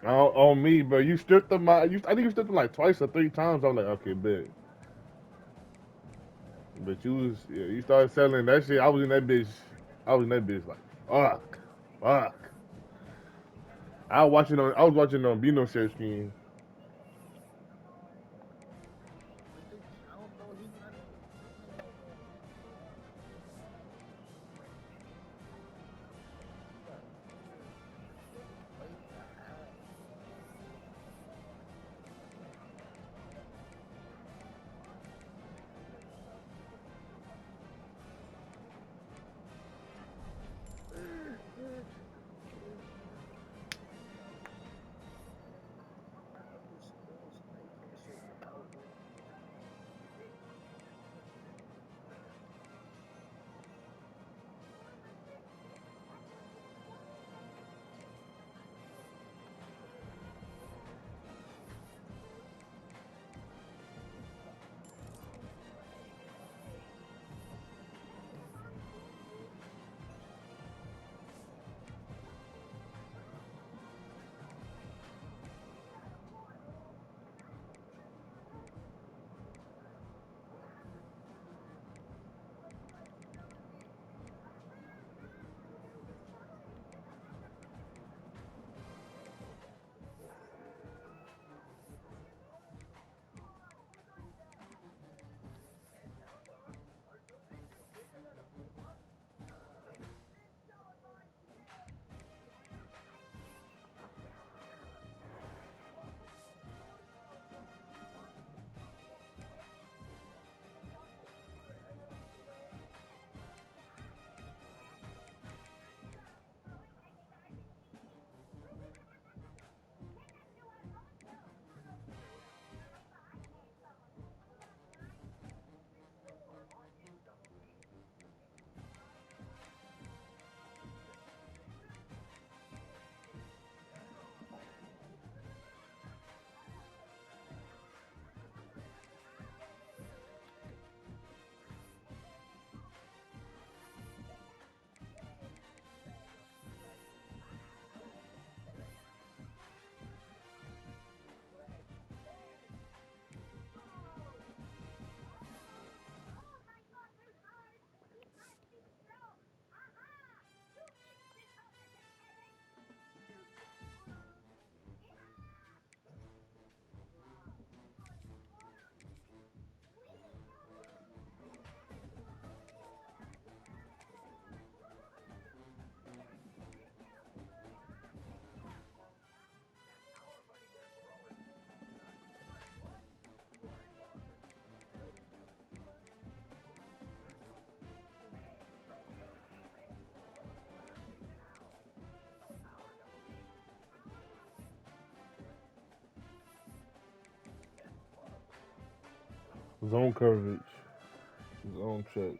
On me, but you stripped them. I think you stripped them like twice or three times. I'm like, okay, bet. But you started selling that shit. I was in that bitch. I was in that bitch like, fuck, fuck. I was watching on Bino share screen. Zone coverage, zone checks.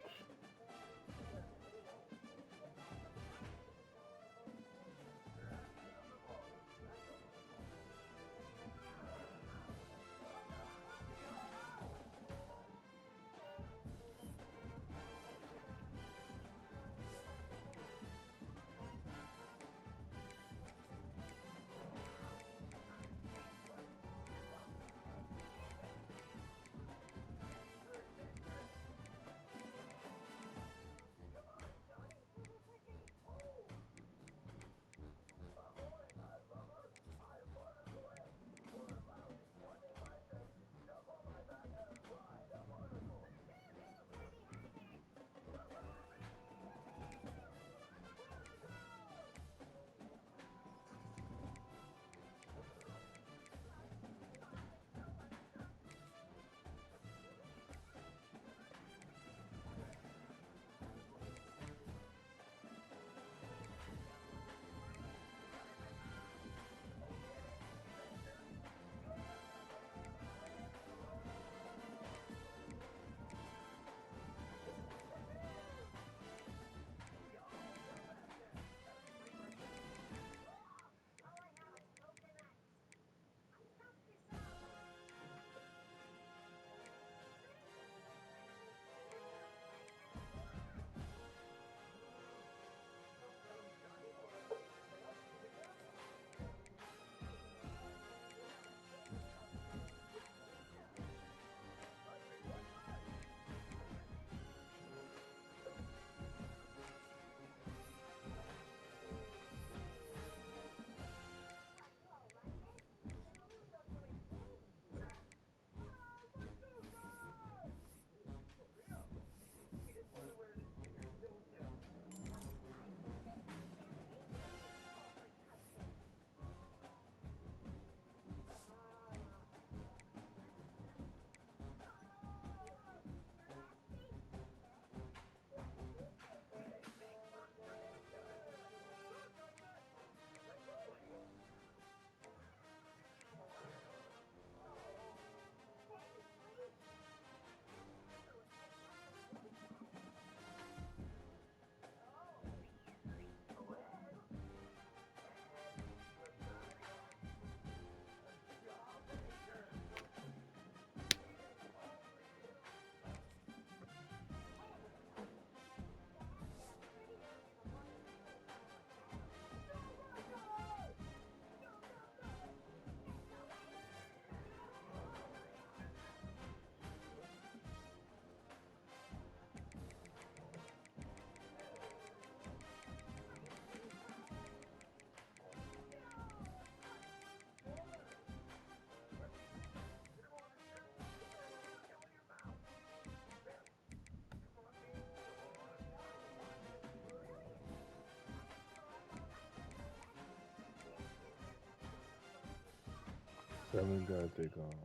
7 gotta take on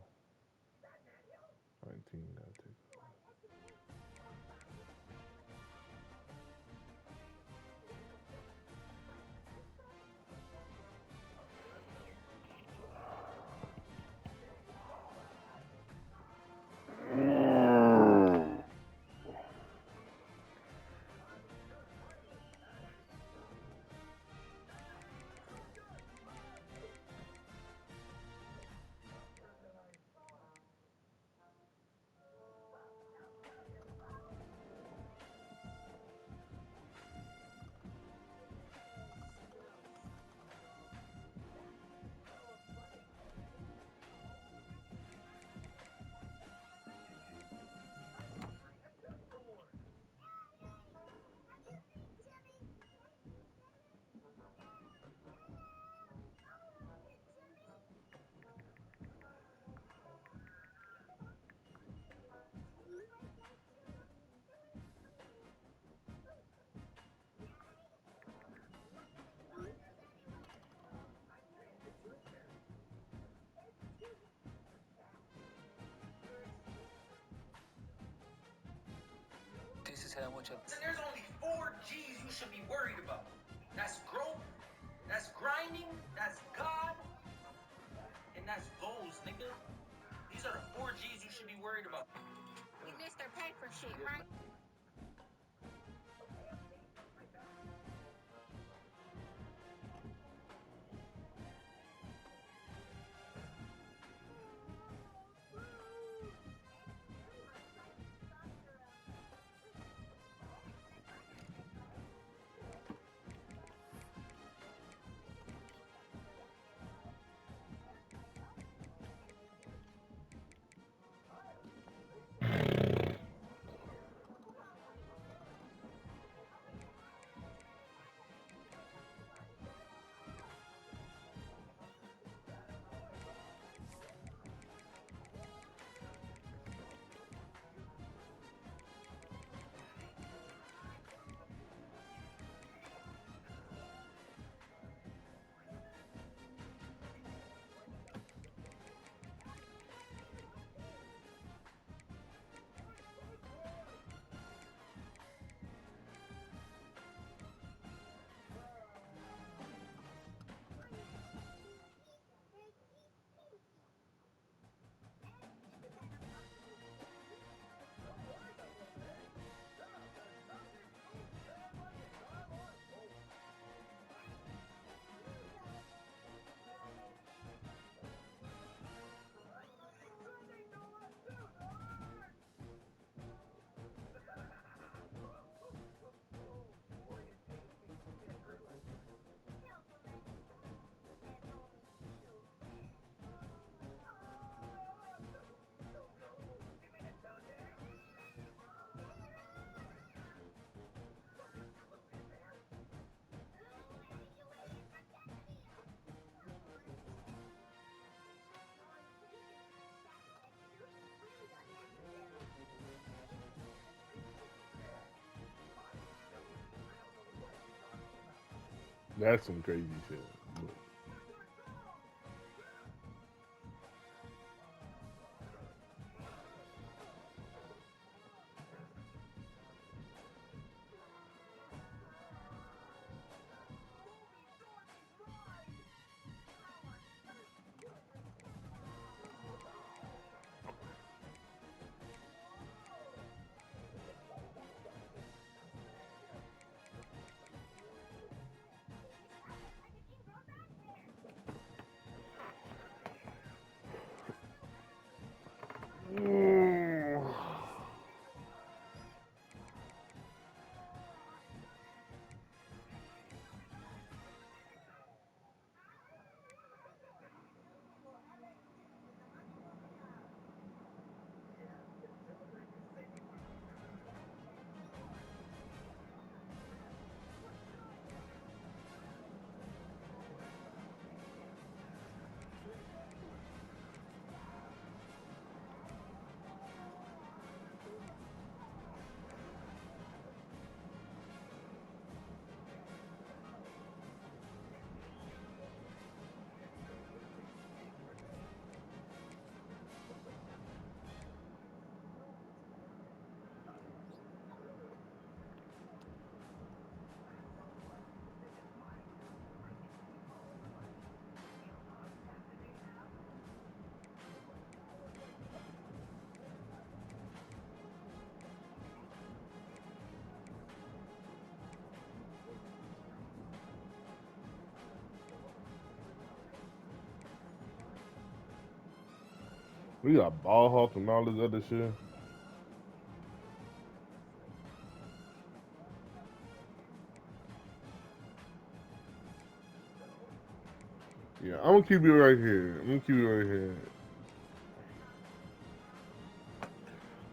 19 gotta take. This is how much of. And there's only 4 G's you should be worried about. That's growth, that's grinding, that's God, and that's goals, nigga. These are the 4 G's you should be worried about. We missed our paper shit, right? That's some crazy shit. But We got ball hawks and all this other shit. Yeah, I'm gonna keep you right here. I'm gonna keep you right here.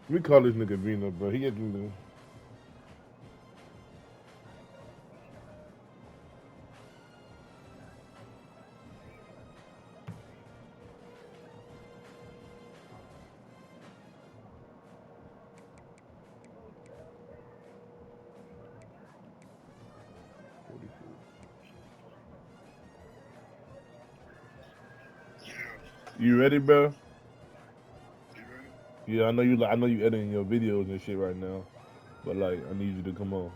We call this nigga Vino, bro. He getting the. You ready, bro? Yeah, I know you. I know you editing your videos and shit right now, but like, I need you to come on.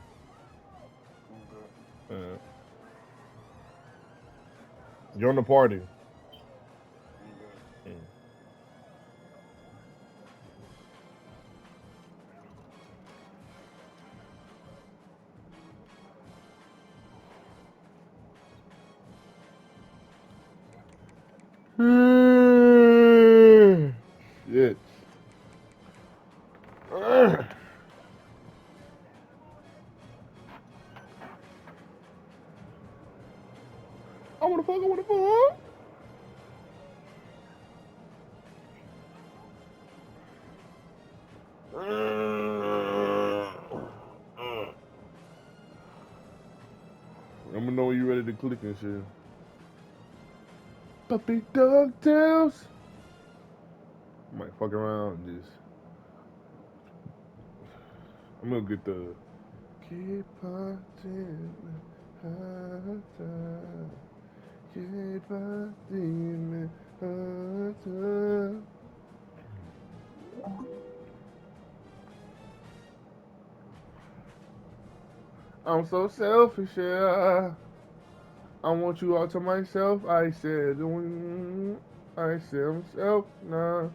You're on the party. Shit. I wanna fuck. I wanna fuck. Let me know when you ready to click and shit. Puppy dog tails. Might fuck around and just. I'm gonna get the. Keep on keep on I'm so selfish, yeah. I want you all to myself. I said, I said myself, nah.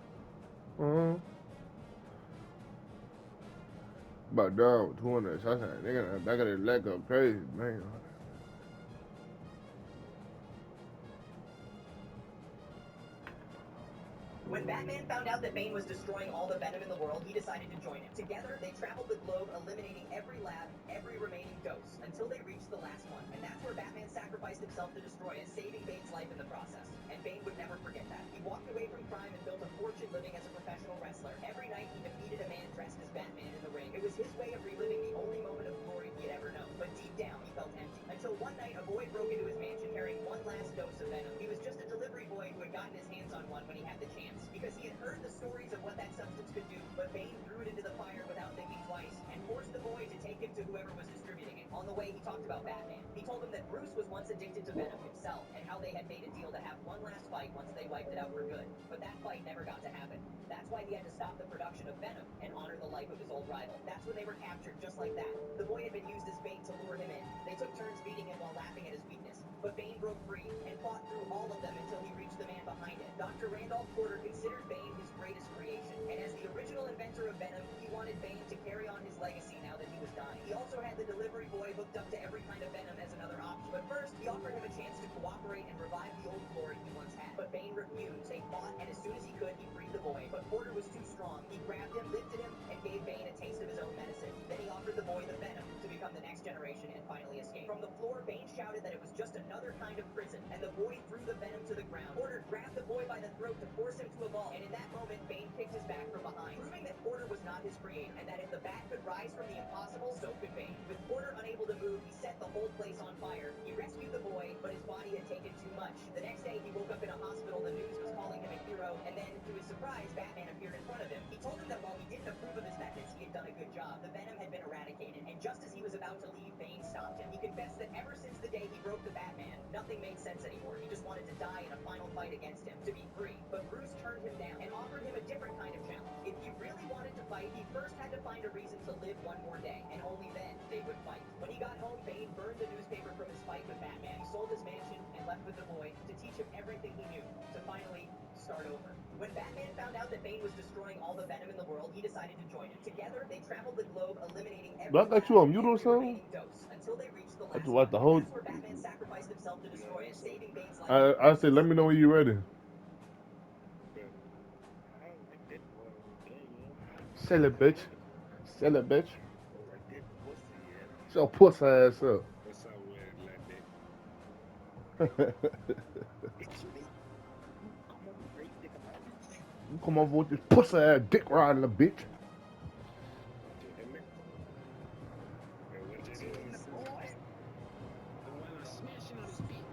But down 200 shots, nigga, I got a leg up crazy, man. When Batman found out that Bane was destroying all the venom in the world, he decided to join him. Together, they traveled the globe, eliminating every lab, every remaining dose, until they reached the last one. And that's where Batman sacrificed himself to destroy it, saving Bane's life in the process. And Bane would never forget that. He walked away from crime and built a fortune living as a professional wrestler. Every night, he defeated a man dressed as Batman in the ring. It was his way of reliving the only moment of glory he had ever known. But deep down, he felt empty. Until one night, a boy broke into his mansion carrying one last dose of venom. He was just a delivery boy who had gotten his hands on one when he had the chance, because he had heard the stories of what that substance could do, but Bane threw it into the fire without thinking twice, and forced the boy to take it to whoever was distributing it. On the way, he talked about Batman. He told him that Bruce was once addicted to venom himself, and how they had made a deal to have one last fight once they wiped it out for good. But that fight never got to happen. That's why he had to stop the production of venom and honor the life of his old rival. That's when they were captured, just like that. The boy had been used as bait to lure him in. They took turns beating him while laughing at his weakness. But Bane broke free and fought through all of them until he reached the man behind it. Dr. Randolph Porter considered Bane his greatest creation, and as the original inventor of venom, he wanted Bane to carry on his legacy now that he was dying. He also had the delivery boy hooked up to every kind of venom as another option. But first, he offered him a chance to cooperate and revive the old glory he once had. But Bane refused. They fought, and as soon as he could, he freed the boy. But Porter was too strong. He grabbed him, lifted him, and gave Bane a taste of his own medicine. Then he offered the boy the venom to become the next generation and finally escape. From the floor, Bane shouted that it was just another kind of prison, and the boy threw the venom to the ground. Porter grabbed the boy by the throat to force him to evolve, and in that moment, Bane kicked his back from behind, proving that Porter was not his creator, and that if the bat could rise from the impossible, so could Bane. With Porter unable to move, he set the whole place on fire. He rescued the boy, but his body had taken too much. The next day, he woke up in a hospital. The news was calling him a hero, and then, to his surprise, Batman appeared in front of him. He told him that while he didn't approve of his methods, he had done a good job. The venom had been eradicated, and just as he was about to leave, Bane stopped him. He confessed that ever since the day he broke the Batman, nothing made sense anymore. He just wanted to die in a final fight against him, to be free. But Bruce turned him down and offered him a different kind of challenge. If he really wanted to fight, he first had to find a reason to live one more day, and only then they would fight. When he got home, Bane burned the newspaper from his fight with Batman. He sold his mansion and left with the boy to teach him everything he knew, to finally start over. When Batman found out that Bane was destroying all the venom in the world, he decided to join him. Together, they traveled the globe, eliminating every Do I got you on mute or something? remaining dose, until they reached the I last just watched the whole. That's where Batman sacrificed himself to destroy it, saving Bane's life. I said, let me know when you're ready. Sell it, bitch. Sell it, bitch. Like that pussy, yeah. Shut your pussy ass up. What's up with like that? Actually, you come over great dick about it. You come over with this pussy ass dick riding the bitch. Okay, that man. And what it Seen the is, boy. The one I'm smashing on his feet.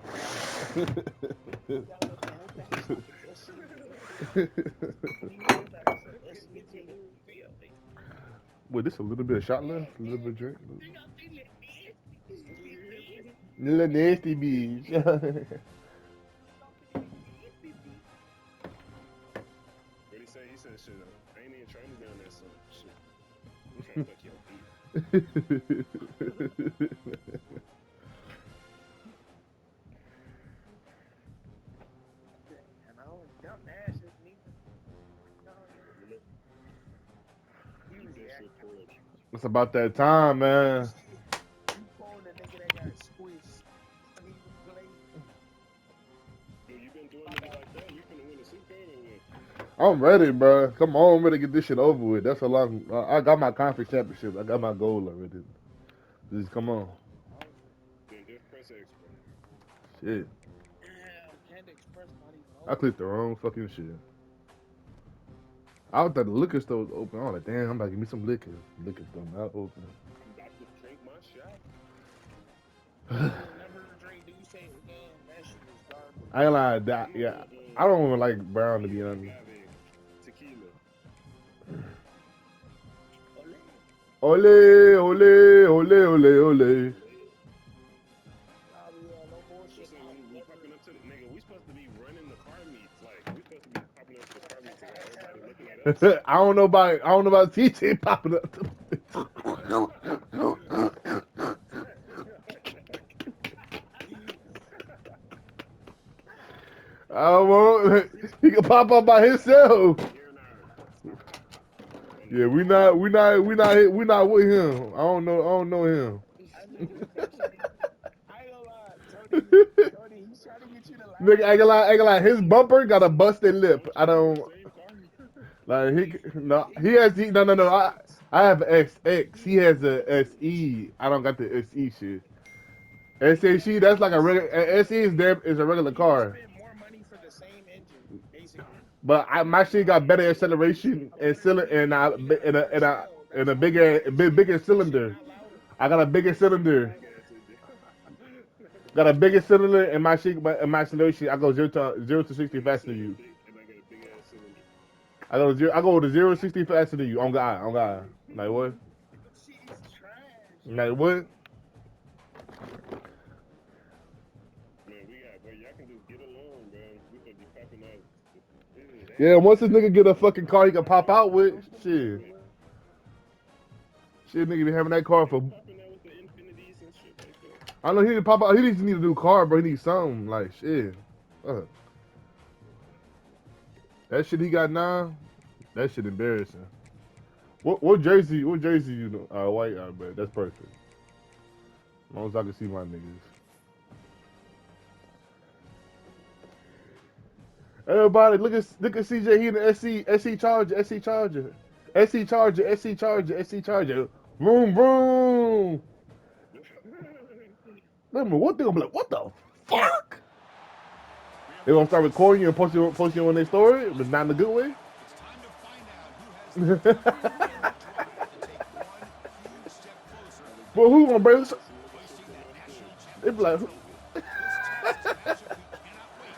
download the whole back pocket SCJ. You know about SCJ? Feel me? Wait, this a little bit of shot left? A little bit of drink? Bring up the list. Little nasty bitch. What he say? He said, shit, I ain't even trying to down that son. Shit. I'm trying to fuck your beat. And I don't dump ass is neither. No, Keep that shit forward. It's about that time, man. you phone the nigga that got squeezed. I need to play. Dude, you been doing nigga like that? You finna win the Super Bowl or what? I'm ready, bro. Come on, I'm ready to get this shit over with. That's a long. I got my conference championship. I got my goal already. Just come on. Then just press expert. Shit. Damn, Panda Express not even I open. clicked the wrong fucking shit. I thought the liquor store was open. I was like, damn, I'm about to give me some liquor. Liquor store not open. I'm about to drink my shot. Never drink. Do you say, man, that shit is garbage. I ain't like that. Yeah, I don't even like brown to be honest. Agave, tequila. Ole, ole, ole, ole, ole. No bullshit. So we popping up to the nigga. We supposed to be running the car meets. Like we supposed to be popping up to the car meets. Like everybody looking at us. I don't know about TJ popping up. I won't. He can pop up by himself. Yeah, we not with him. I don't know him. I ain't gonna lie, Tony, he's trying to get you to laugh. Nigga, ain't gonna lie. His bumper got a busted lip. I don't like no. I have XX. He has a SE. I don't got the SE shit. SE that's like a regular. SE is a regular car. Spend more money for the same engine, basically. But my shit got better acceleration and a bigger cylinder. I got a bigger cylinder. Got a bigger cylinder and my shit, and my acceleration. I go 0 to 60 faster than you. I go to 0 to 60 faster than you. On God. Like what? She's trash. Like what? Y'all can just get along, bro. We could be popping out. Yeah, once this nigga get a fucking car he can pop out with, shit. Shit, nigga be having that car for. I know he need to pop out. He just need a new car, bro. He needs something like shit. That shit he got now, that shit embarrassing. What jersey you know? White, but that's perfect. As long as I can see my niggas. Everybody, look at CJ. He in the SC Charger. Vroom vroom. Remember what they gonna be like? What the fuck? They gonna start recording you and post you on their story, but not in a good way. Well, who gonna bring this? They be like,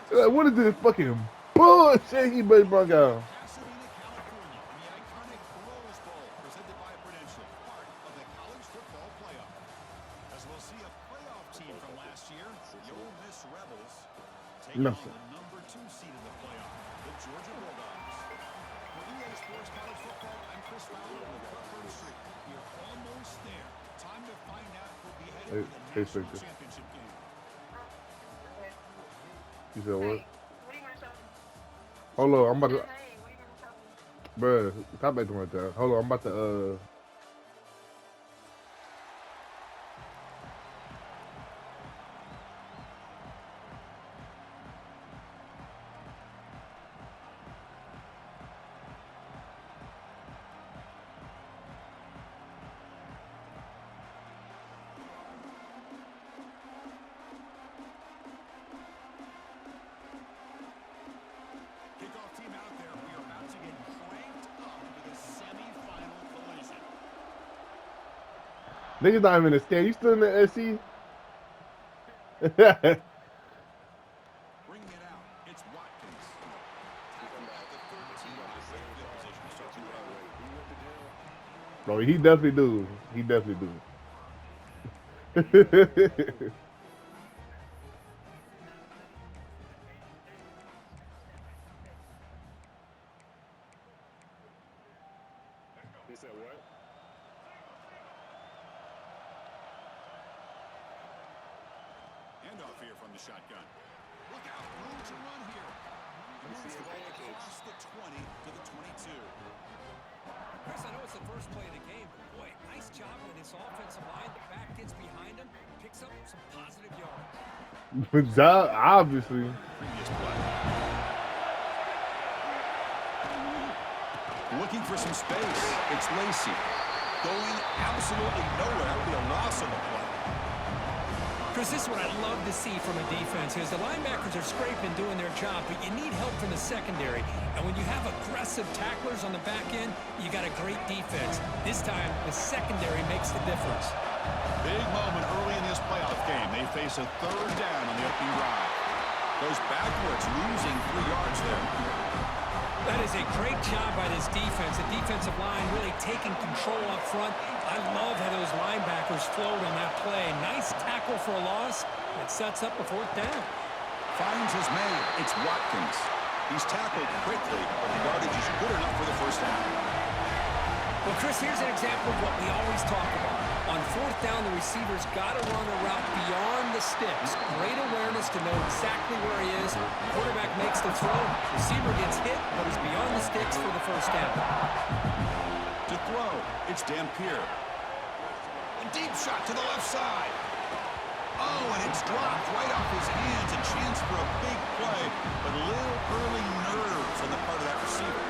what is this fucking bullshit he brought out? No. The number 2 seed in the playoff, the Georgia Bulldogs. For EA Sports College Football, I'm Chris Fowler on Crawford Street. You're almost there. Time to find out who'll be headed to the national championship game. You said what? Hey, what are you gonna tell me? Hold on, I'm about to. Hey, what are you gonna tell me? Bruh, stop acting like that. Hold on, I'm about to. Niggas not even in the stand. You still in the SC? Bringing it out. It's Watkins. Tackling at the 13. Good position to start the drive. Bro, he definitely do. He definitely do. He said what? Handoff here from the shotgun. Look out, room to run here. Moves the ball across the 20 to the 22. Chris, I know it's the first play of the game, but boy, nice job with this offensive line. The back gets behind him, picks up some positive yards. Obviously. Previous play. Looking for some space. It's Lacy. Going absolutely nowhere. That would be a loss on the play. Chris, this is what I love to see from a defense is the linebackers are scraping, doing their job, but you need help from the secondary. And when you have aggressive tacklers on the back end, you got a great defense. This time, the secondary makes the difference. Big moment early in this playoff game. They face a third down on the opening drive. Goes backwards, losing 3 yards there. That is a great job by this defense. The defensive line really taking control up front. I love how those linebackers flowed on that play. Nice tackle for a loss. It sets up a 4th down. Finds his man. It's Watkins. He's tackled quickly, but the yardage is good enough for the first down. Well, Chris, here's an example of what we always talk about. On 4th down, the receiver's got to run a route beyond the sticks. Great awareness to know exactly where he is. Quarterback makes the throw. Receiver gets hit, but he's beyond the sticks for the first down. To throw, it's Dampier. A deep shot to the left side. Oh, and it's dropped right off his hands. A chance for a big play, but a little early nerves on the part of that receiver.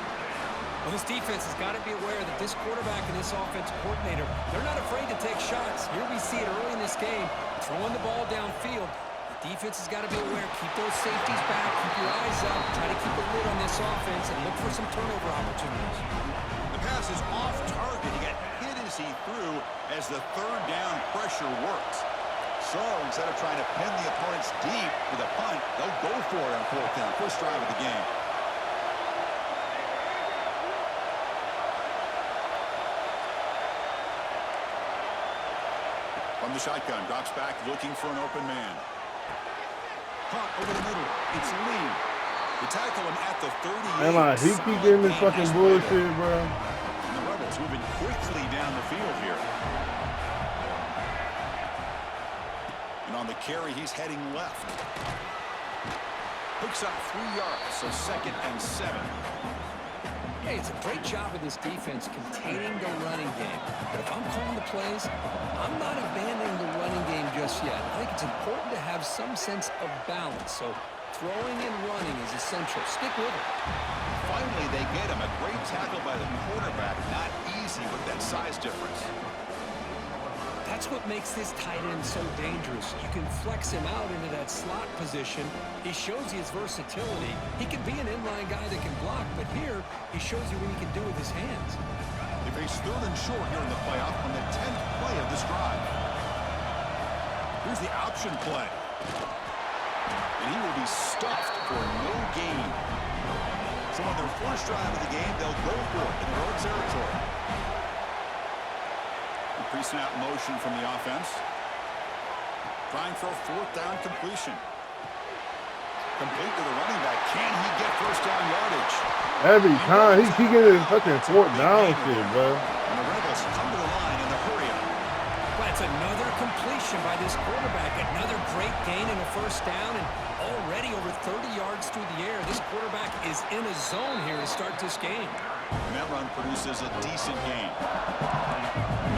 Well, this defense has got to be aware that this quarterback and this offensive coordinator, they're not afraid to take shots. Here we see it early in this game, throwing the ball downfield. The defense has got to be aware. Keep those safeties back. Keep your eyes up. Try to keep a lid on this offense and look for some turnover opportunities. The pass is off target. He got hit as he threw as the third down pressure works. So instead of trying to pin the opponents deep with a punt, they'll go for it on 4th down. First drive of the game. From the shotgun, drops back, looking for an open man. Hunt over the middle. It's Lee. To tackle him at the 38. He keep getting this fucking bullshit, bro. And the Rebels moving quickly down the field here. And on the carry, he's heading left. Picks up 3 yards, so 2nd and 7. Hey, it's a great job of this defense containing the running game. But if I'm calling the plays, I'm not abandoning the running game just yet. I think it's important to have some sense of balance. So throwing and running is essential. Stick with it. Finally, they get him. A great tackle by the quarterback. Not easy with that size difference. That's what makes this tight end so dangerous. You can flex him out into that slot position. He shows you his versatility. He can be an inline guy that can block, but here he shows you what he can do with his hands. They face 3rd and short here in the playoff on the 10th play of this drive. Here's the option play. And he will be stuffed for no gain. So on their first drive of the game, they'll go for it in their own territory. Pre-snap motion from the offense. Trying for a 4th down completion. Complete to the running back. Can he get first down yardage? Every time he keep getting his fucking 4th down shit, bro. And the Rebels come to the line in the hurry up. That's another completion by this quarterback. Another great gain in a first down and already over 30 yards through the air. This quarterback is in a zone here to start this game. And that run produces a decent gain.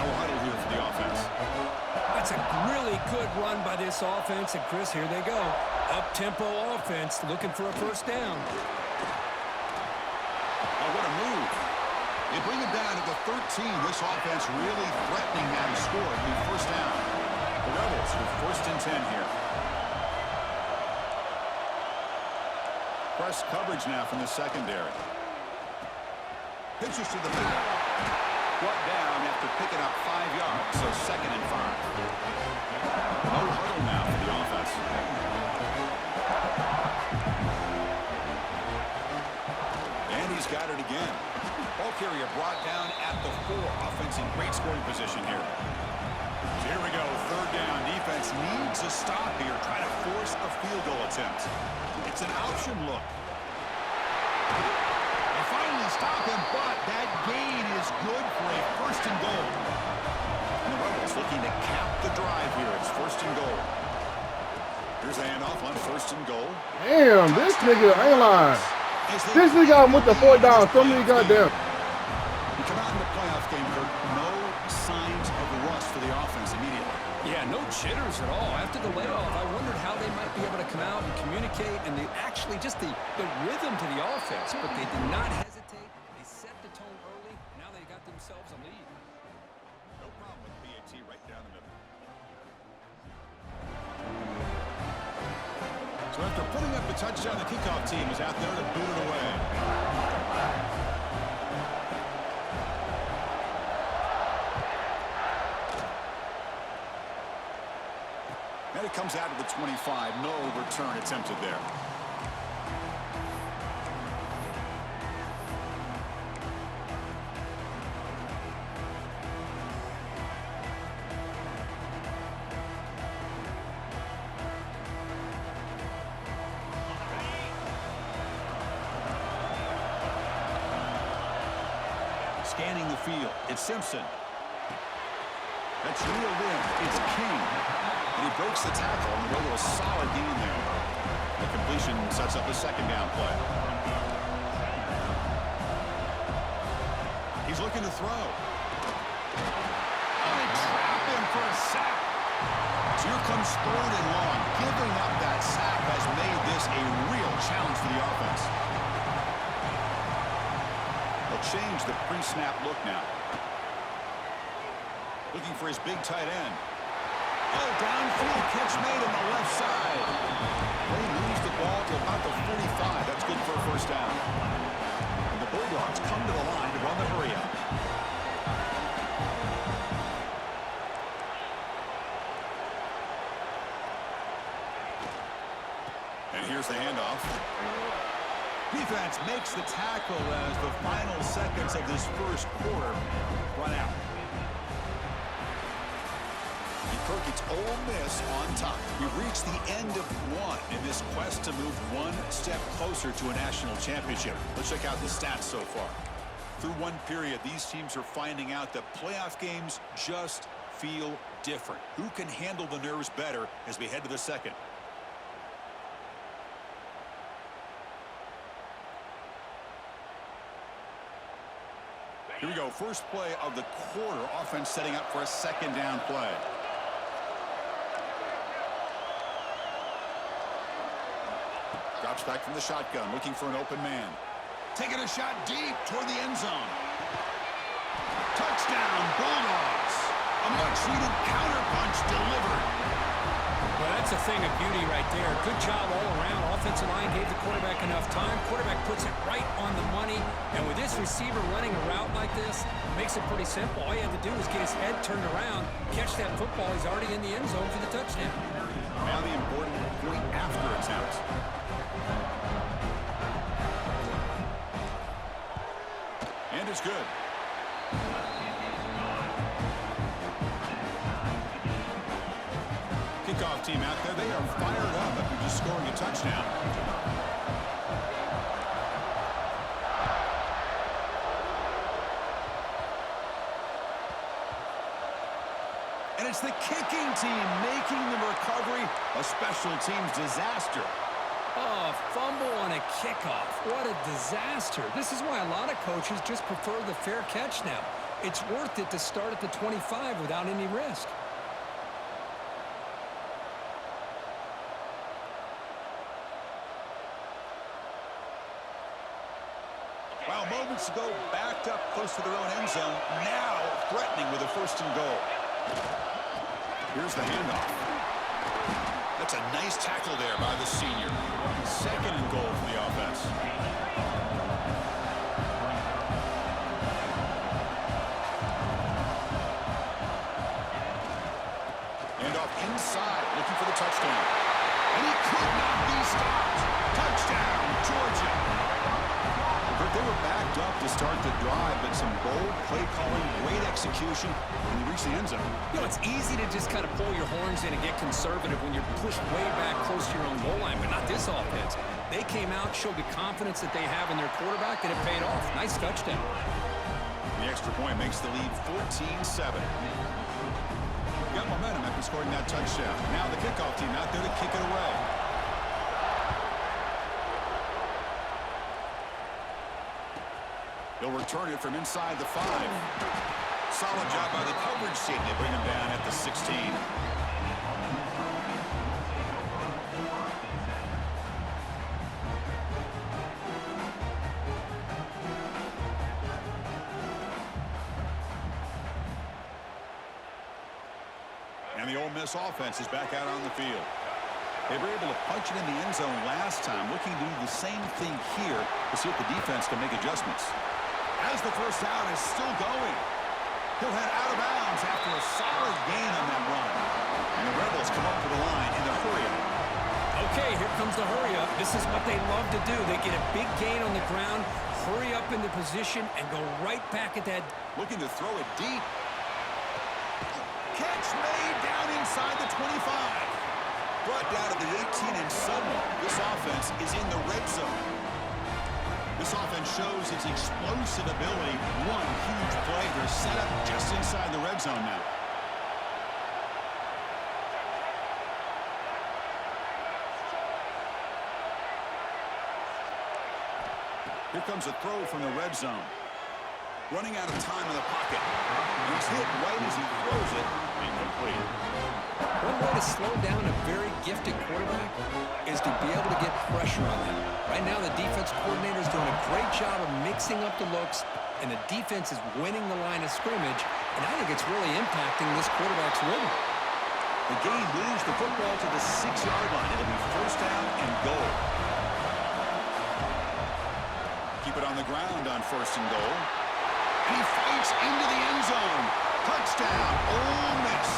No huddle here for the offense. That's a really good run by this offense. And Chris, here they go. Up-tempo offense looking for a first down. Oh, what a move. They bring it down to the 13. This offense really threatening now to score. It'll be first down. The Rebels with 1st and 10 here. Press coverage now from the secondary. Pitches to the middle. brought down after picking up 5 yards, so 2nd and 5. No huddle now for the offense. And he's got it again. Ball carrier brought down at the 4. Offense in great scoring position here. So here we go, 3rd down. Defense needs a stop here, trying to force a field goal attempt. It's an option look. They finally stop him, but that gain is good for a 1st and goal. And the Rebels looking to cap the drive here. It's 1st and goal. Here's the handoff on 1st and goal. Damn, this nigga ain't lying. This nigga went to 4th down so many goddamn. You come out in the playoff game, Kirk, no signs of rust for the offense immediately. Yeah, no jitters at all. After the layoff, I wondered how they might be able to come out and communicate and actually just the rhythm to the offense. But they did not hesitate. They set the tone early. Now they got themselves a lead. No problem with BAT right down the middle. So after putting up the touchdown, the kickoff team is out there to boot it away. And it comes out of the 25. No return attempted there. Scanning the field. It's Simpson. That's reeled in. It's King. And he breaks the tackle on the way to a solid gain there. The completion sets up a 2nd down play. He's looking to throw. And they trap him for a sack. So here comes 3rd and long. Giving up that sack has made this a real challenge for the offense. They'll change the pre-snap look now. Looking for his big tight end. Oh, downfield catch made on the left side. They lose the ball to about the 45. That's good for a 1st down. And the Bulldogs come to the line to run the hurry up. And here's the handoff. Defense makes the tackle as the final seconds of this 1st quarter run out. Kirk, it's Ole Miss on top. We've reached the end of 1 in this quest to move 1 step closer to a national championship. Let's check out the stats so far. Through 1 period, these teams are finding out that playoff games just feel different. Who can handle the nerves better as we head to the 2nd? Here we go. First play of the quarter. Offense setting up for a 2nd down play. Drops back from the shotgun, looking for an open man. Taking a shot deep toward the end zone. Touchdown, Bulldogs. A much-needed counterpunch delivered. Well, that's a thing of beauty right there. Good job all around. Offensive line gave the quarterback enough time. Quarterback puts it right on the money. And with this receiver running a route like this, makes it pretty simple. All you have to do is get his head turned around, catch that football. He's already in the end zone for the touchdown. Now the important point after attempt. And it's good. Kickoff team out there. They are fired up after just scoring a touchdown. And it's the kicking team making the recovery a special teams disaster. Oh, fumble on a kickoff. What a disaster. This is why a lot of coaches just prefer the fair catch now. It's worth it to start at the 25 without any risk. Well, moments ago, backed up close to their own end zone. Now threatening with a 1st and goal. Here's the handoff. That's a nice tackle there by the senior. 2nd and goal for the offense. touchdown. And he could not be stopped. Touchdown, Georgia. But they were backed up to start the drive, but some bold play calling, great execution, and they reached the end zone. You know, it's easy to just kind of pull your horns in and get conservative when you're pushed way back close to your own goal line, but not this offense. They came out, showed the confidence that they have in their quarterback, and it paid off. Nice touchdown. The extra point makes the lead 14-7. Got momentum after scoring that touchdown. Now the kickoff team out there to kick it away. They'll return it from inside the 5. Solid job by the coverage team. They bring him down at the 16. And the Ole Miss offense is back out on the field. They were able to punch it in the end zone last time, looking to do the same thing here to see if the defense can make adjustments. As the first down is still going, he'll head out of bounds after a solid gain on that run. And the Rebels come up to the line in the hurry-up. Okay, here comes the hurry-up. This is what they love to do. They get a big gain on the ground, hurry up into position, and go right back at that. Looking to throw it deep. Catch made down inside the 25. Brought down to the 18, and suddenly this offense is in the red zone. This offense shows its explosive ability. One huge play. They're set up just inside the red zone now. Here comes a throw from the red zone. Running out of time in the pocket. He's hit right as he throws it. Incomplete. One way to slow down a very gifted quarterback is to be able to get pressure on them. Right now, the defense coordinator is doing a great job of mixing up the looks, and the defense is winning the line of scrimmage, and I think it's really impacting this quarterback's rhythm. The gain moves the football to the 6-yard line. It'll be first down and goal. Keep it on the ground on first and goal. And he fights into the end zone. Touchdown, Ole Miss.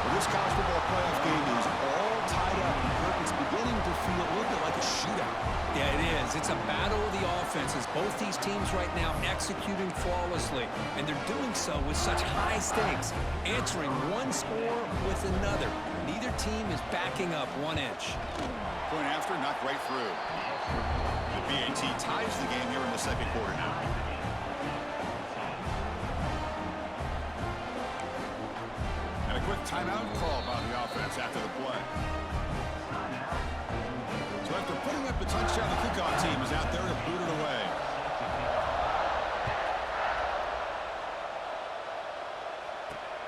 Well, this college football playoff game is all tied up. It's beginning to feel a little bit like a shootout. Yeah, it is. It's a battle of the offenses. Both these teams right now executing flawlessly, and they're doing so with such high stakes, answering one score with another. Neither team is backing up 1 inch. Point after, knocked right through. The PAT ties the game here in the second quarter now. And a quick timeout call by the offense after the play. So after putting up the touchdown, the kickoff team is out there to boot it away.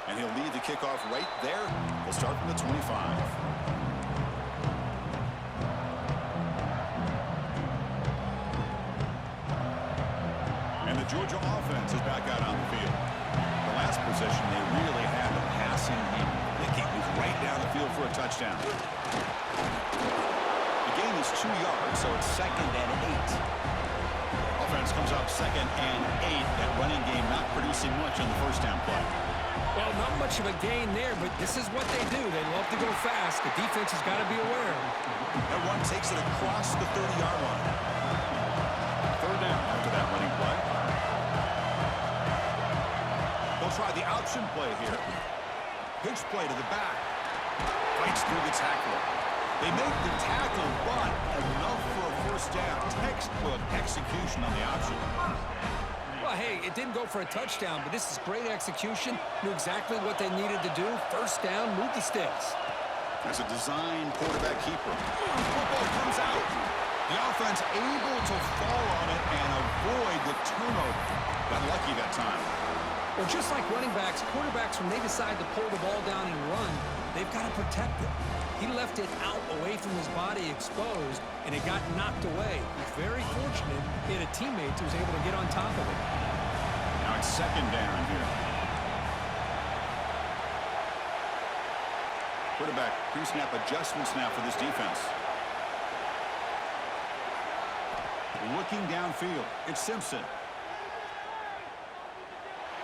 And he'll lead the kickoff right there. We'll start from the 25. And the Georgia offense is back out on the field. The last possession, they really had the passing game. They kick was right down the field for a touchdown. The gain is 2 yards, so it's 2nd and 8. Offense comes up 2nd and 8. That running game not producing much on the first down play. Well, not much of a gain there, but this is what they do. They love to go fast. The defense has got to be aware. That one takes it across the 30-yard line. Third down after that running play. They'll try the option play here. Pitch play to the back. Fights through the tackle. They make the tackle, but enough for a first down. Textbook execution on the option. Well, hey, it didn't go for a touchdown, but this is great execution. Knew exactly what they needed to do. First down, move the sticks. As a design quarterback keeper. Football comes out. The offense able to fall on it and avoid the turnover. Got lucky that time. Well, just like running backs, quarterbacks, when they decide to pull the ball down and run, they've got to protect it. He left it out away from his body exposed, and it got knocked away. He's very fortunate he had a teammate who was able to get on top of it. Now it's 2nd down here. Quarterback pre-snap adjustments now for this defense. Looking downfield, it's Simpson.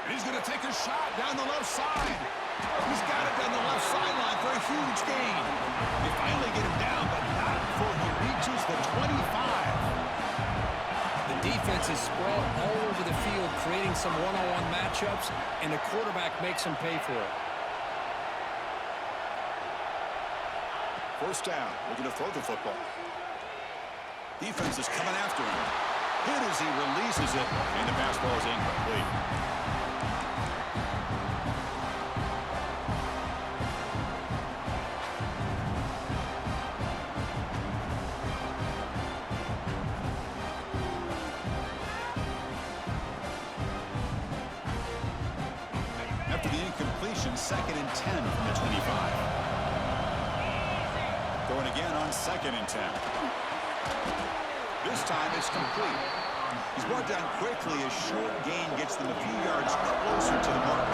And he's going to take a shot down the left side. He's got it down the left sideline for a huge gain. They finally get him down, but not before he reaches the 25. The defense is spread all over the field, creating some one-on-one matchups, and the quarterback makes them pay for it. First down, looking to throw the football. Defense is coming after him. Hit as he releases it, and the pass ball is incomplete. After the incompletion, 2nd and 10 from the 25. Going again on 2nd and 10. This time it's complete. He's brought down quickly as short gain gets them a few yards closer to the mark.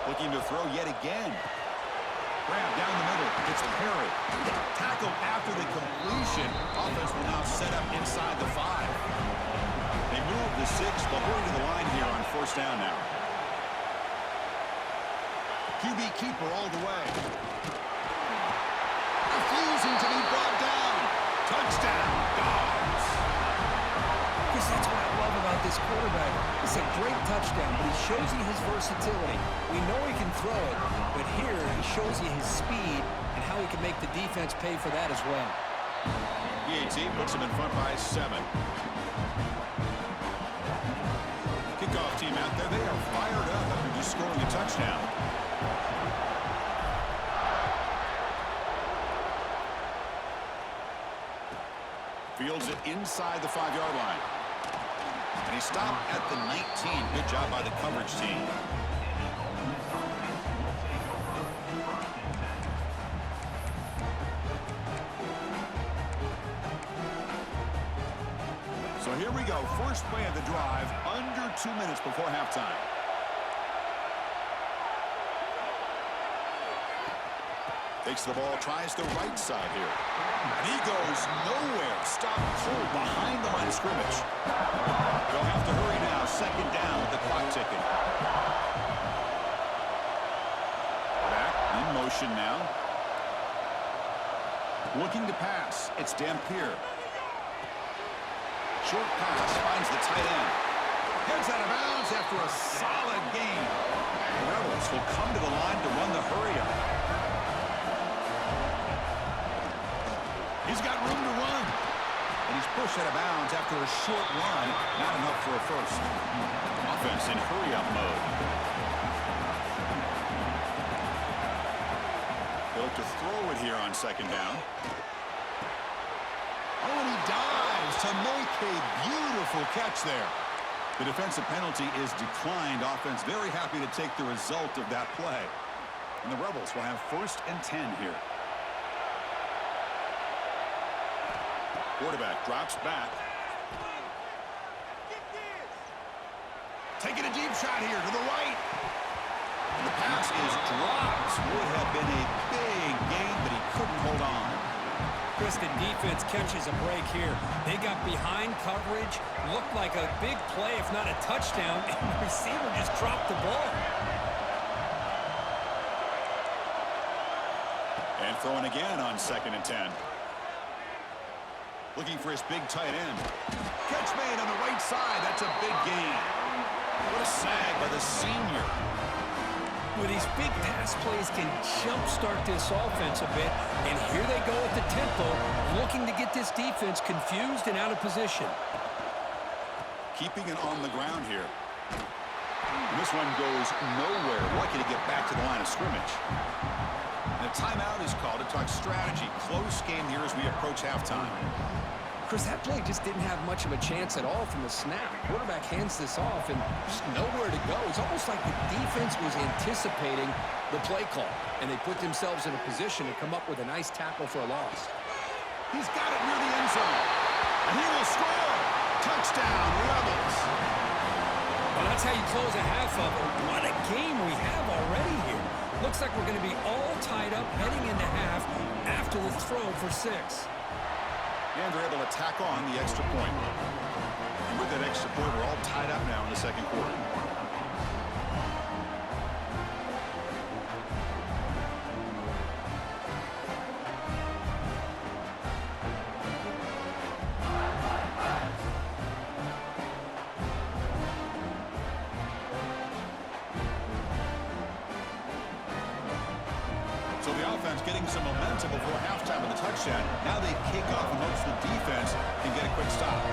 Looking to throw yet again. Grab down the middle. It's Perry. Tackle after the completion. Offense will now set up inside the 5. They move the 6. They'll hurry to the line here on 1st down now. QB keeper all the way. Refusing to be brought down. Touchdown, Dogs. Because that's what I love about this quarterback. It's a great touchdown, but he shows you his versatility. We know he can throw it, but here he shows you his speed and how he can make the defense pay for that as well. EAT puts him in front by 7. Kickoff team out there, they are fired up after just scoring a touchdown. Fields it inside the 5-yard line. And he stopped at the 19. Good job by the coverage team. So here we go. First play of the drive, under 2 minutes before halftime. Takes the ball, tries the right side here. And he goes nowhere. Stopped cold behind the line of scrimmage. They'll have to hurry now. 2nd down with the clock ticking. Back in motion now. Looking to pass. It's Dampier. Short pass finds the tight end. Heads out of bounds after a solid gain. The Rebels will come to the line to run the hurry-up. He's got room to run. And he's pushed out of bounds after a short run. Not enough for a first. Offense in hurry-up mode. They'll have to throw it here on 2nd down. Oh, and he dives to make a beautiful catch there. The defensive penalty is declined. Offense very happy to take the result of that play. And the Rebels will have 1st and 10 here. Quarterback drops back. Taking a deep shot here to the right. The pass is dropped. Would have been a big gain, but he couldn't hold on. Chris, the defense catches a break here. They got behind coverage, looked like a big play, if not a touchdown, and the receiver just dropped the ball. And throwing again on 2nd and 10. Looking for his big tight end. Catch made on the right side. That's a big gain. What a sag by the senior. But these big pass plays can jumpstart this offense a bit. And here they go at the tempo, looking to get this defense confused and out of position. Keeping it on the ground here. And this one goes nowhere. Lucky to get back to the line of scrimmage. And a timeout is called to talk strategy. Close game here as we approach halftime. Chris, that play just didn't have much of a chance at all from the snap. Quarterback hands this off and just nowhere to go. It's almost like the defense was anticipating the play call, and they put themselves in a position to come up with a nice tackle for a loss. He's got it near the end zone. And he will score. Touchdown, Rebels. Well, that's how you close a half of it. What a game we have already here. Looks like we're going to be all tied up heading into half after the throw for 6. And they're able to tack on the extra point. And with that extra point, we're all tied up now in the second quarter. So the offense getting some momentum before halftime with the touchdown. Now they kick off and hopes the defense can get a quick stop.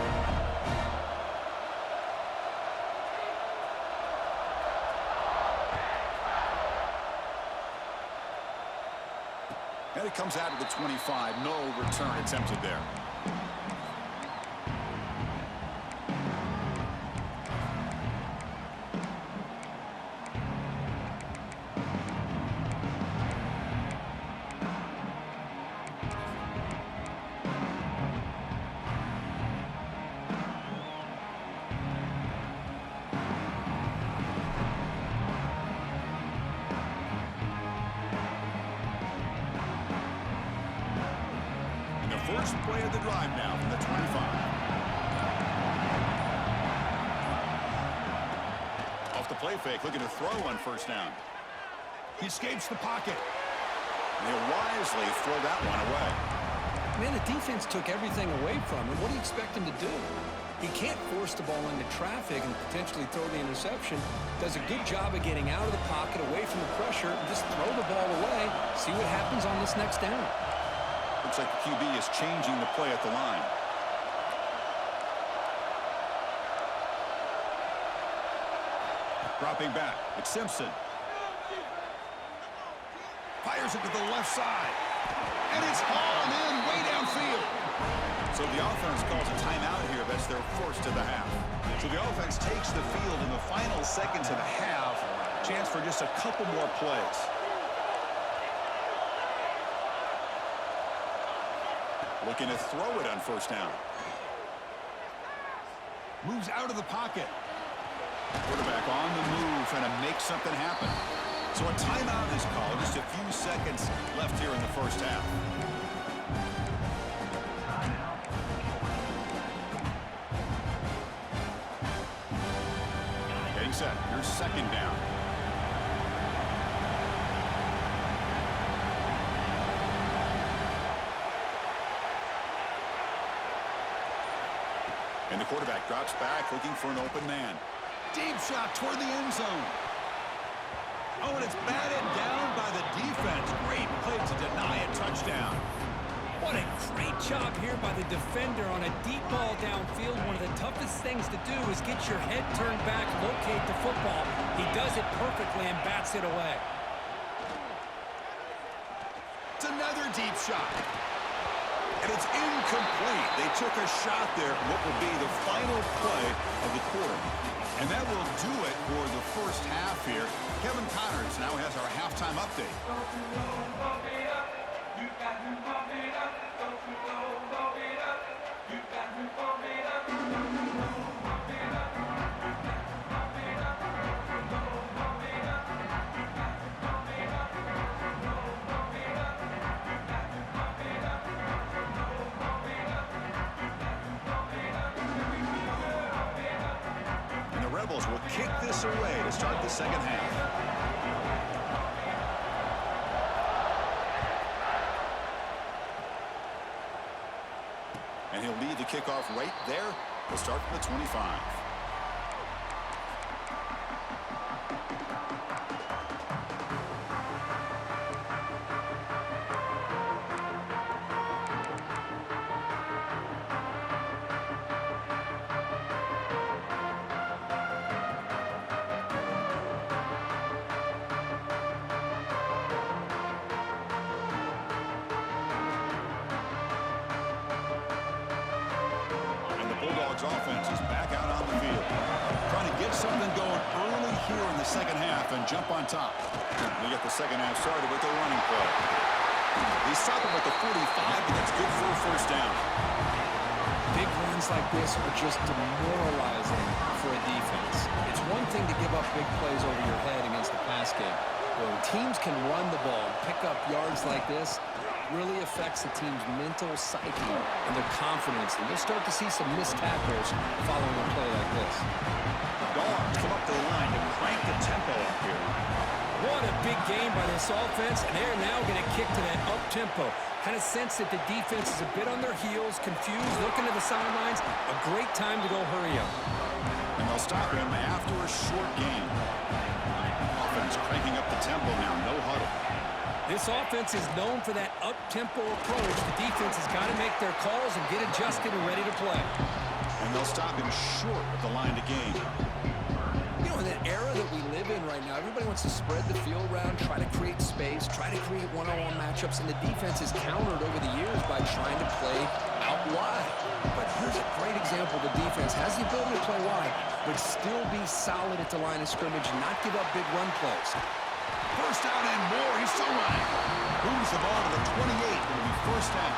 And it comes out of the 25. No return attempted there. First play of the drive now from the 25. Off the play fake, looking to throw on first down. He escapes the pocket. And he'll wisely throw that one away. Man, the defense took everything away from him. What do you expect him to do? He can't force the ball into traffic and potentially throw the interception. Does a good job of getting out of the pocket, away from the pressure, and just throw the ball away. See what happens on this next down. Looks like the QB is changing the play at the line. Dropping back, it's Simpson. Fires it to the left side. And it's hauled in way downfield. So the offense calls a timeout here. That's their first of the half. So the offense takes the field in the final seconds of the half. Chance for just a couple more plays. Looking to throw it on first down. Moves out of the pocket. Quarterback on the move, trying to make something happen. So a timeout is called. Just a few seconds left here in the first half. Getting set. Here's second down. And the quarterback drops back, looking for an open man. Deep shot toward the end zone. Oh, and it's batted down by the defense. Great play to deny a touchdown. What a great job here by the defender on a deep ball downfield. One of the toughest things to do is get your head turned back, locate the football. He does it perfectly and bats it away. It's another deep shot. And it's incomplete. They took a shot there, what will be the final play of the quarter. And that will do it for the first half here. Kevin Connors now has our halftime update. Rebels will kick this away to start the second half. And he'll lead the kickoff right there. We'll start from the 25. Offense is back out on the field. Trying to get something going early here in the second half and jump on top. We get the second half started with the running play. They stop him at the 45, but that's good for a first down. Big runs like this are just demoralizing for a defense. It's one thing to give up big plays over your head against the pass game, but When teams can run the ball and pick up yards like this, it really affects the team's mental psyche and their confidence. And you'll start to see some missed tackles following a play like this. Dogs come up to the line to crank the tempo up here. What a big game by this offense, and they're now going to kick to that up-tempo. Kind of sense that the defense is a bit on their heels, confused, looking to the sidelines. A great time to go hurry up. And they'll stop him after a short game. Offense cranking up the tempo now, no huddle. This offense is known for that up-tempo approach. The defense has got to make their calls and get adjusted and ready to play. And they'll stop him short of the line to gain. You know, in that era that we live in right now, everybody wants to spread the field around, try to create space, try to create one-on-one matchups, and the defense is countered over the years by trying to play out wide. But here's a great example. The defense has the ability to play wide, but still be solid at the line of scrimmage and not give up big run plays. First down and more. He's still running. Moves the ball to the 28. It'll be first down.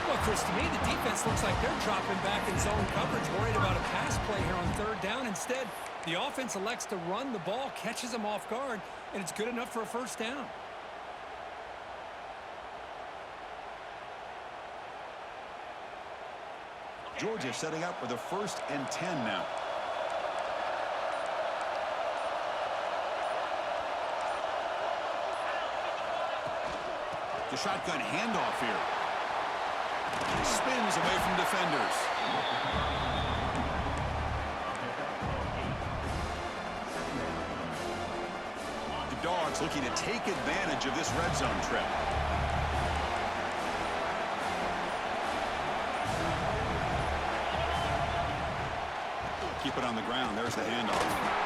Well, Chris, to me, the defense looks like they're dropping back in zone coverage, worried about a pass play here on third down. Instead, the offense elects to run the ball, catches them off guard, and it's good enough for a first down. Georgia setting up for the 1st and 10 now. The shotgun handoff here. Spins away from defenders. The Dogs looking to take advantage of this red zone trip. Keep it on the ground. There's the handoff.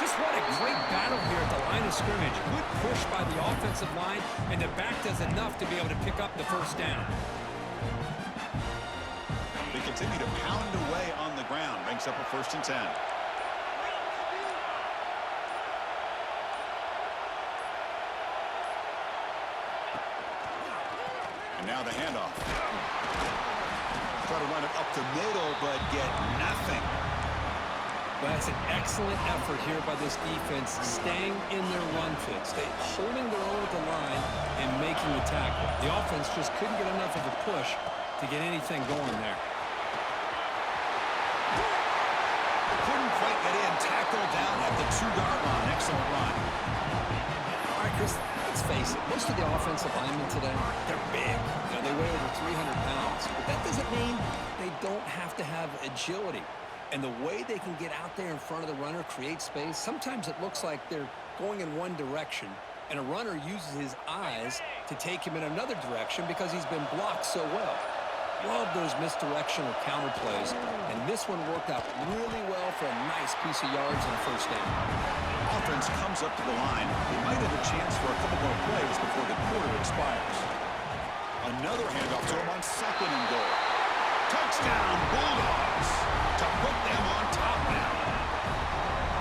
Just what a great battle here at the line of scrimmage. Good push by the offensive line, and the back does enough to be able to pick up the first down. They continue to pound away on the ground. Banks up a 1st and 10. And now the handoff. Try to run it up the middle, but get nothing. But that's an excellent effort here by this defense, staying in their run fit, holding their own at the line and making the tackle. The offense just couldn't get enough of a push to get anything going there. Couldn't quite get in. Tackle down at the 2-yard line. Excellent run. All right, Chris, let's face it. Most of the offensive linemen today, they're big. You know, they weigh over 300 pounds. But that doesn't mean they don't have to have agility. And the way they can get out there in front of the runner, create space, sometimes it looks like they're going in one direction, and a runner uses his eyes to take him in another direction because he's been blocked so well. Love those misdirection or counter plays, and this one worked out really well for a nice piece of yards and a first down. Offense comes up to the line. They might have a chance for a couple more plays before the quarter expires. Another handoff to him on 2nd and goal. Touchdown, Bulldogs, to put them on top now.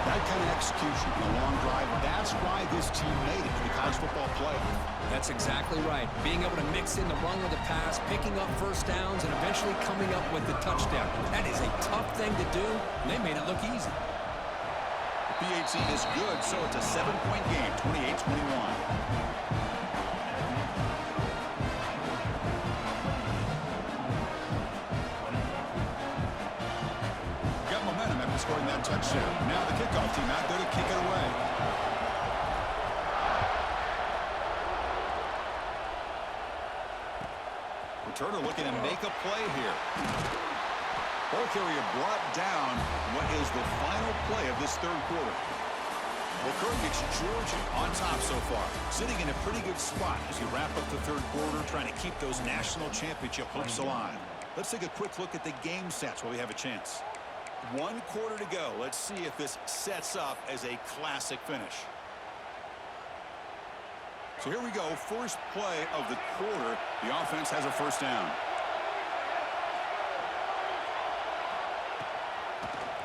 That kind of execution, a long drive, that's why this team made it to the college football playoff. That's exactly right. Being able to mix in the run with the pass, picking up first downs, and eventually coming up with the touchdown. That is a tough thing to do, and they made it look easy. PAT is good, so it's a 7-point game, 28-21. Scoring that touchdown. Now the kickoff team out there to kick it away. Returner looking to make a play here. Ball carrier brought down what is the final play of this 3rd quarter. Well, Kirk, it's Georgia on top so far, sitting in a pretty good spot as you wrap up the 3rd quarter, trying to keep those national championship hopes alive. Let's take a quick look at the game stats while we have a chance. 1 quarter to go. Let's see if this sets up as a classic finish. So here we go. First play of the quarter. The offense has a first down.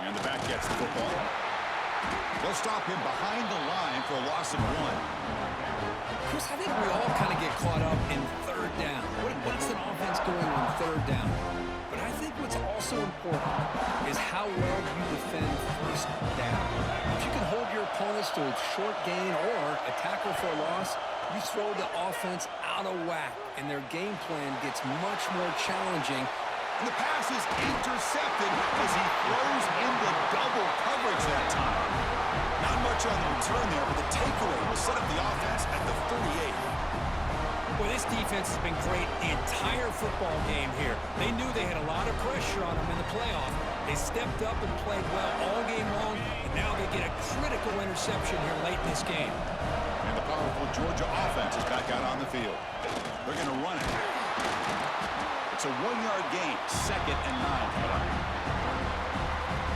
And the back gets the football. They'll stop him behind the line for a loss of 1. Chris, I think we all kind of get caught up in third down. What's an offense doing on third down? But I think what's also also important is how well you defend first down. If you can hold your opponents to a short gain or a tackle for a loss, you throw the offense out of whack, and their game plan gets much more challenging. And the pass is intercepted as he throws into double coverage that time. Not much on the return there, but the takeaway will set up the offense at the 38. Well, this defense has been great the entire football game here. They knew they had a lot of pressure on them in the playoff. They stepped up and played well all game long, and now they get a critical interception here late in this game. And the powerful Georgia offense is back out on the field. They're going to run it. It's a 1-yard gain, 2nd and 9 coming up.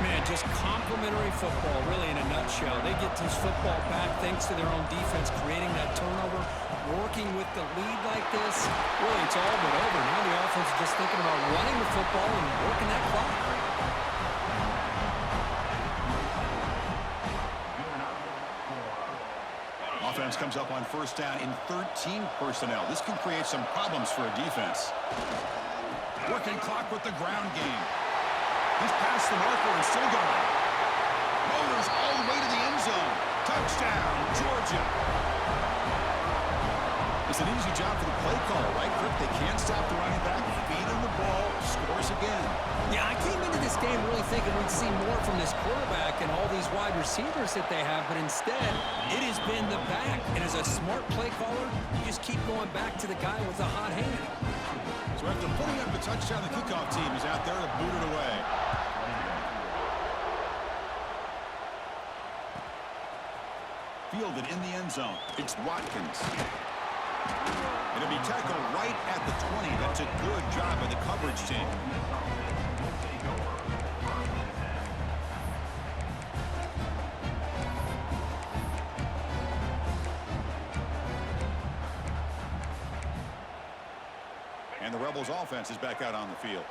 Man, just complimentary football, really, in a nutshell. They get this football back thanks to their own defense, creating that turnover, working with the lead like this. Really, it's all but over. Now the offense is just thinking about running the football and working that clock. Offense comes up on first down in 13 personnel. This can create some problems for a defense. Working clock with the ground game. He's past the marker and still going. Motors all the way to the end zone. Touchdown, Georgia. It's an easy job for the play caller, right, Kirk? They can't stop the running back, feed him the ball, scores again. Yeah, I came into this game really thinking we'd see more from this quarterback and all these wide receivers that they have, but instead, it has been the back. And as a smart play caller, you just keep going back to the guy with the hot hand. So after putting up the touchdown, the kickoff team is out there to boot it away. Fielded in the end zone. It's Watkins. It'll be tackled right at the 20. That's a good job by the coverage team. And the Rebels offense is back out on the field.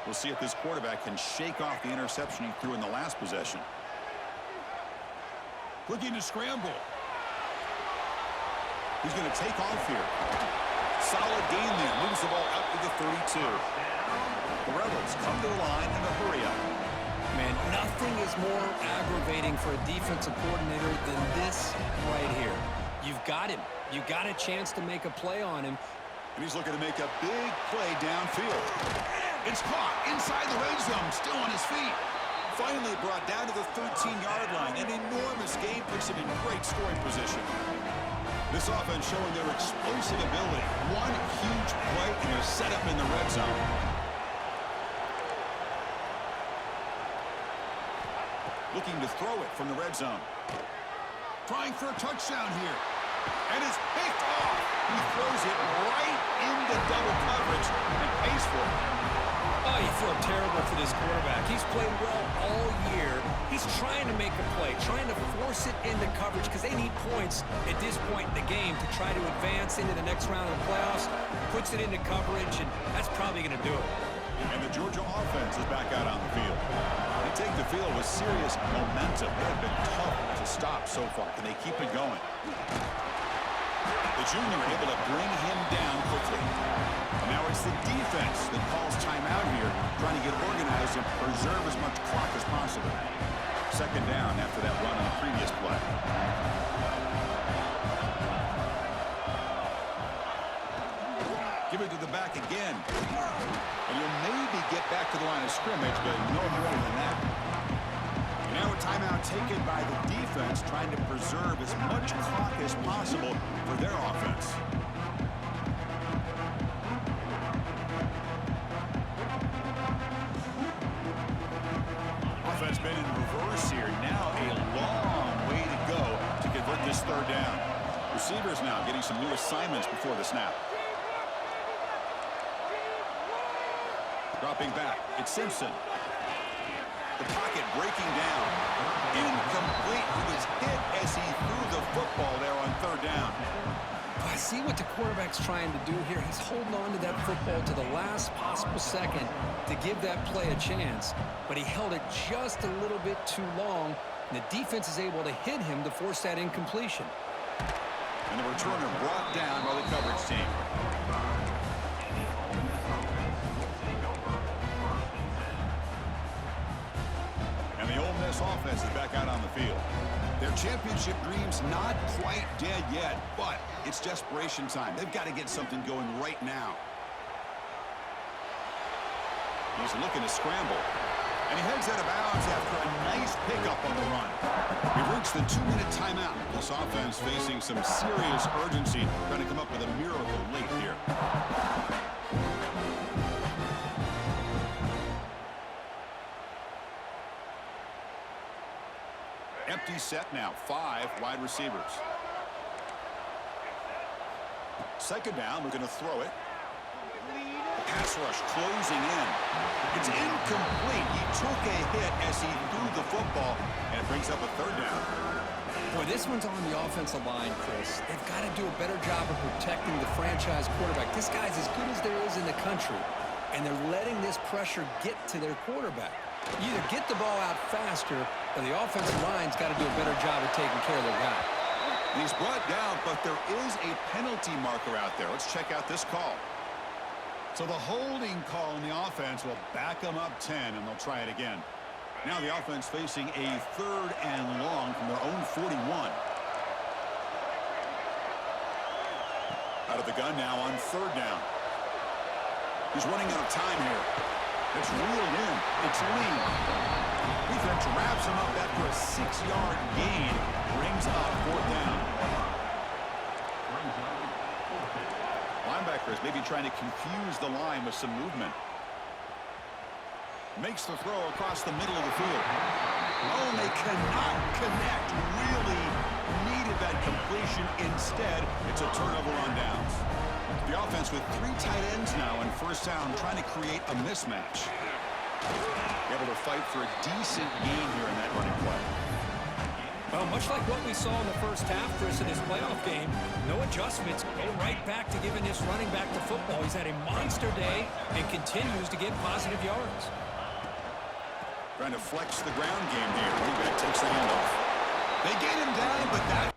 We'll see if this quarterback can shake off the interception he threw in the last possession. Looking to scramble. He's going to take off here. Solid gain there. Moves the ball up to the 32. The Rebels come to the line in a hurry up. Man, nothing is more aggravating for a defensive coordinator than this right here. You've got him. You got a chance to make a play on him. And he's looking to make a big play downfield. It's caught inside the red zone, still on his feet. Finally brought down to the 13-yard line. An enormous gain puts him in great scoring position. This offense showing their explosive ability. One huge play, and they're set up in the red zone. Looking to throw it from the red zone. Trying for a touchdown here. And it's picked off. He throws it right into double coverage and pays for it. Oh, you feel terrible for this quarterback. He's played well all year. He's trying to make a play, trying to force it into coverage because they need points at this point in the game to try to advance into the next round of the playoffs. Puts it into coverage, and that's probably going to do it. And the Georgia offense is back out on the field. They take the field with serious momentum. They have been tough to stop so far. Can they keep it going? The junior able to bring him down quickly. And now it's the defense that calls timeout here, trying to get organized and preserve as much clock as possible. Second down after that run on the previous play. Give it to the back again. And you'll maybe get back to the line of scrimmage, but no more than that. And now a timeout taken by the defense, trying to preserve as much clock as possible for their offense. Offense been in reverse here. Now a long way to go to convert this third down. Receivers now getting some new assignments before the snap. Dropping back, it's Simpson. The pocket breaking down. Incomplete. He was hit as he threw the football there on third down. I see what the quarterback's trying to do here. He's holding on to that football to the last possible second to give that play a chance. But he held it just a little bit too long, and the defense is able to hit him to force that incompletion. And the returner brought down by the coverage team. offense is back out on the field. Their championship dream's not quite dead yet, but it's desperation time. They've got to get something going right now. He's looking to scramble. And he heads out of bounds after a nice pickup on the run. We've reached the 2-minute timeout. This offense facing some serious urgency, trying to come up with a miracle late here. Empty set now, 5 wide receivers. Second down, we're going to throw it. The pass rush closing in. It's incomplete. He took a hit as he threw the football, and it brings up a third down. Boy, this one's on the offensive line, Chris. They've got to do a better job of protecting the franchise quarterback. This guy's as good as there is in the country, and they're letting this pressure get to their quarterback. You either get the ball out faster, or the offensive line's got to do a better job of taking care of their guy. He's brought down, but there is a penalty marker out there. Let's check out this call. So the holding call in the offense will back them up 10, and they'll try it again. Now the offense facing a 3rd and long from their own 41. Out of the gun now on 3rd down. He's running out of time here. It's reeled in. It's Lee. Defense wraps him up after a 6-yard gain. Brings up 4th down. Linebackers maybe trying to confuse the line with some movement. Makes the throw across the middle of the field. Oh, and they cannot connect. Really needed that completion. Instead, it's a turnover on downs. The offense with 3 tight ends now in first down, trying to create a mismatch. Able to fight for a decent gain here in that running play. Well, much like what we saw in the first half, Chris, in his playoff game, no adjustments. Go right back to giving this running back the football. He's had a monster day and continues to get positive yards. Trying to flex the ground game here. Running back takes the handoff. They get him down, but that